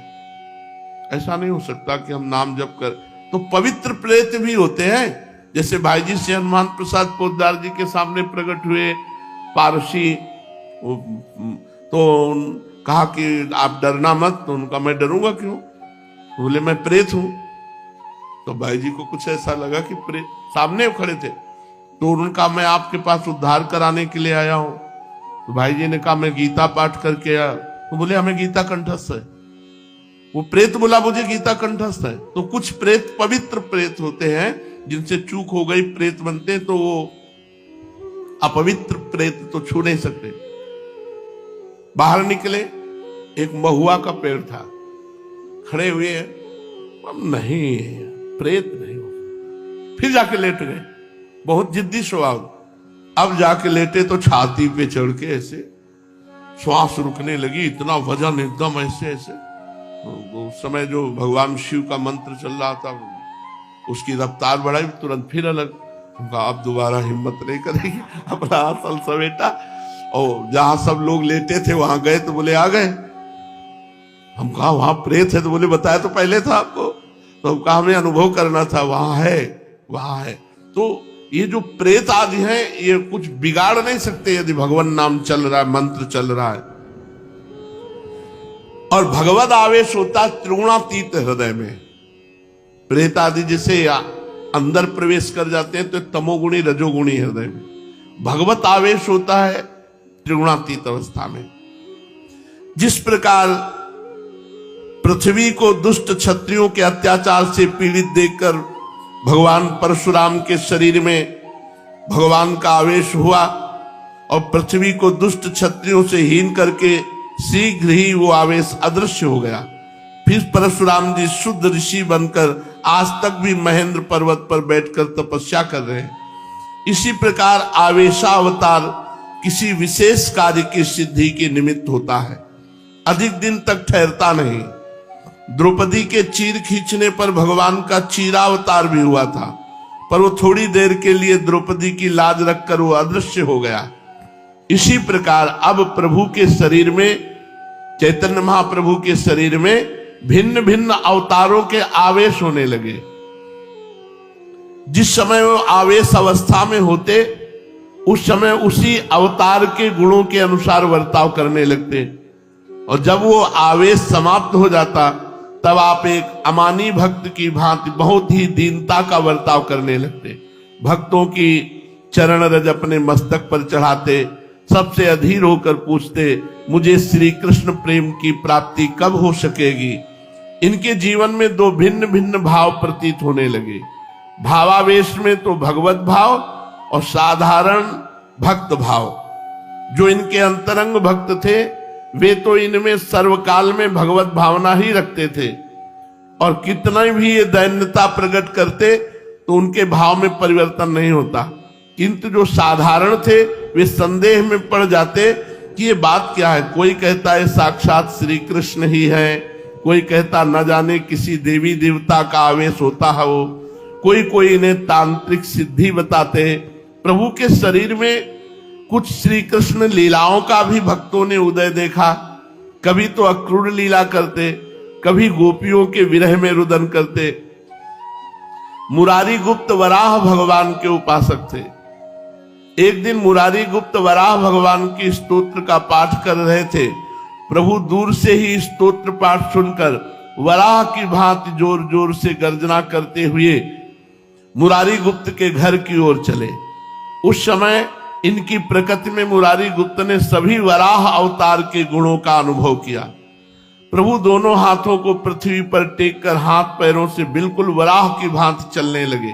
ऐसा नहीं हो सकता कि हम नाम जप कर। तो पवित्र प्रेत भी होते हैं, जैसे भाई जी से हनुमान प्रसाद पोद्दार जी के सामने प्रकट हुए पारसी, तो कहा कि आप डरना मत। तो उनका मैं डरूंगा क्यों? बोले मैं प्रेत हूं। तो भाई जी को कुछ ऐसा लगा कि प्रेत सामने खड़े थे, तो उनका मैं आपके पास उद्धार कराने के लिए आया हूं। तो भाई जी ने कहा मैं गीता पाठ करके आया। तो बोले हमें गीता कंठस्थ है। वो प्रेत बोला मुझे गीता कंठस्थ है। तो कुछ प्रेत पवित्र प्रेत होते हैं, जिनसे चूक हो गई प्रेत बनते, तो वो अपवित्र प्रेत तो छू नहीं सकते। बाहर निकले, एक महुआ का पेड़ था, खड़े हुए हैं, नहीं प्रेत नहीं हो। फिर जाके लेट गए, बहुत जिद्दी स्वभाव। अब जाके लेटे तो छाती पे चढ़ के ऐसे श्वास रुकने लगी, इतना वजन एकदम ऐसे ऐसे। तो उस समय जो भगवान शिव का मंत्र चल रहा था, उसकी रफ्तार बढ़ाई, तुरंत फिर अलग। उनका अब दोबारा हिम्मत नहीं करेगी, अपना आसन समेटा और जहां सब लोग लेटे थे वहां गए। तो बोले आ गए। हम कहा वहां प्रेत है? तो बोले बताया तो पहले था आपको। तो हम कहा हमें अनुभव करना था, वहां है, वहां है। तो ये जो प्रेत आदि हैं, ये कुछ बिगाड़ नहीं सकते यदि भगवान नाम चल रहा है, मंत्र चल रहा है। और भगवद आवेश होता है त्रिगुणातीत हृदय में। प्रेत आदि जैसे अंदर प्रवेश कर जाते हैं तो तमोगुणी रजोगुणी हृदय में, भगवत आवेश होता है त्रिगुणातीत अवस्था में। जिस प्रकार पृथ्वी को दुष्ट क्षत्रियों के अत्याचार से पीड़ित देखकर भगवान परशुराम के शरीर में भगवान का आवेश हुआ और पृथ्वी को दुष्ट क्षत्रियों से हीन करके शीघ्र ही वो आवेश अदृश्य हो गया। फिर परशुराम जी शुद्ध ऋषि बनकर आज तक भी महेंद्र पर्वत पर बैठकर तपस्या कर रहे हैं। इसी प्रकार आवेशावतार किसी विशेष कार्य की सिद्धि के निमित्त होता है, अधिक दिन तक ठहरता नहीं। द्रौपदी के चीर खींचने पर भगवान का चीरावतार भी हुआ था, पर वो थोड़ी देर के लिए द्रौपदी की लाज रखकर वो अदृश्य हो गया। इसी प्रकार अब प्रभु के शरीर में, चैतन्य महाप्रभु के शरीर में भिन्न भिन्न अवतारों के आवेश होने लगे। जिस समय वो आवेश अवस्था में होते, उस समय उसी अवतार के गुणों के अनुसार वर्ताव करने लगते, और जब वो आवेश समाप्त हो जाता तब आप एक अमानी भक्त की भांति बहुत ही दीनता का वर्ताव करने लगते। भक्तों की चरण रज अपने मस्तक पर चढ़ाते, सबसे अधीर होकर पूछते, मुझे श्री कृष्ण प्रेम की प्राप्ति कब हो सकेगी। इनके जीवन में दो भिन्न भिन्न भाव प्रतीत होने लगे। भावावेश में तो भगवत भाव और साधारण भक्त भाव। जो इनके अंतरंग भक्त थे वे तो इनमें सर्वकाल में भगवत भावना ही रखते थे, और कितना भी ये दैन्यता प्रकट करते तो उनके भाव में परिवर्तन नहीं होता। किंतु जो साधारण थे वे संदेह में पड़ जाते कि ये बात क्या है। कोई कहता है साक्षात श्री कृष्ण ही है, कोई कहता न जाने किसी देवी देवता का आवेश होता है वो, कोई इन्हें तांत्रिक सिद्धि बताते। प्रभु के शरीर में कुछ श्री कृष्ण लीलाओं का भी भक्तों ने उदय देखा। कभी तो अक्रूर लीला करते, कभी गोपियों के विरह में रुदन करते। मुरारी गुप्त वराह भगवान के उपासक थे। एक दिन मुरारी गुप्त वराह भगवान की स्तोत्र का पाठ कर रहे थे। प्रभु दूर से ही स्तोत्र पाठ सुनकर वराह की भांति जोर जोर से गर्जना करते हुए मुरारी गुप्त के घर की ओर चले। उस समय इनकी प्रकृति में मुरारी गुप्त ने सभी वराह अवतार के गुणों का अनुभव किया। प्रभु दोनों हाथों को पृथ्वी पर टेक कर हाथ पैरों से बिल्कुल वराह की भांति चलने लगे।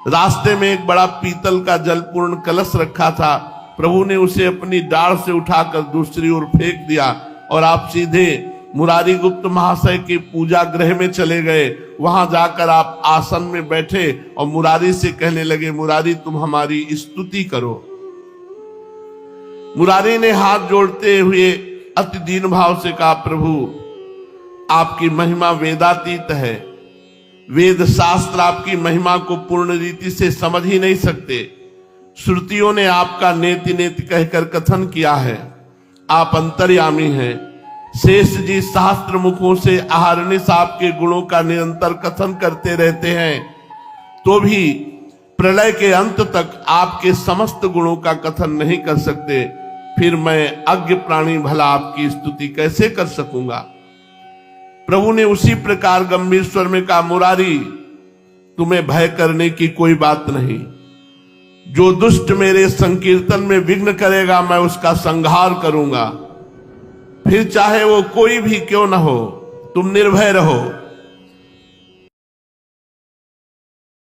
रास्ते में एक बड़ा पीतल का जलपूर्ण कलश रखा था। प्रभु ने उसे अपनी डाढ़ से उठाकर दूसरी ओर फेंक दिया और आप सीधे मुरारी गुप्त महाशय के पूजा गृह में चले गए। वहां जाकर आप आसन में बैठे और मुरारी से कहने लगे, मुरारी तुम हमारी स्तुति करो। मुरारी ने हाथ जोड़ते हुए अति दीन भाव से कहा, प्रभु आपकी महिमा वेदातीत है। वेद शास्त्र आपकी महिमा को पूर्ण रीति से समझ ही नहीं सकते। श्रुतियों ने आपका नेति नेति कहकर कथन किया है। आप अंतर्यामी हैं। शेष जी शास्त्र मुखों से अहर्निश आपके गुणों का निरंतर कथन करते रहते हैं, तो भी प्रलय के अंत तक आपके समस्त गुणों का कथन नहीं कर सकते। फिर मैं अज्ञ प्राणी भला आपकी स्तुति कैसे कर सकूंगा। प्रभु ने उसी प्रकार गंभीर स्वर में कहा, मुरारी तुम्हें भय करने की कोई बात नहीं। जो दुष्ट मेरे संकीर्तन में विघ्न करेगा मैं उसका संहार करूंगा। फिर चाहे वो कोई भी क्यों न हो, तुम निर्भय रहो।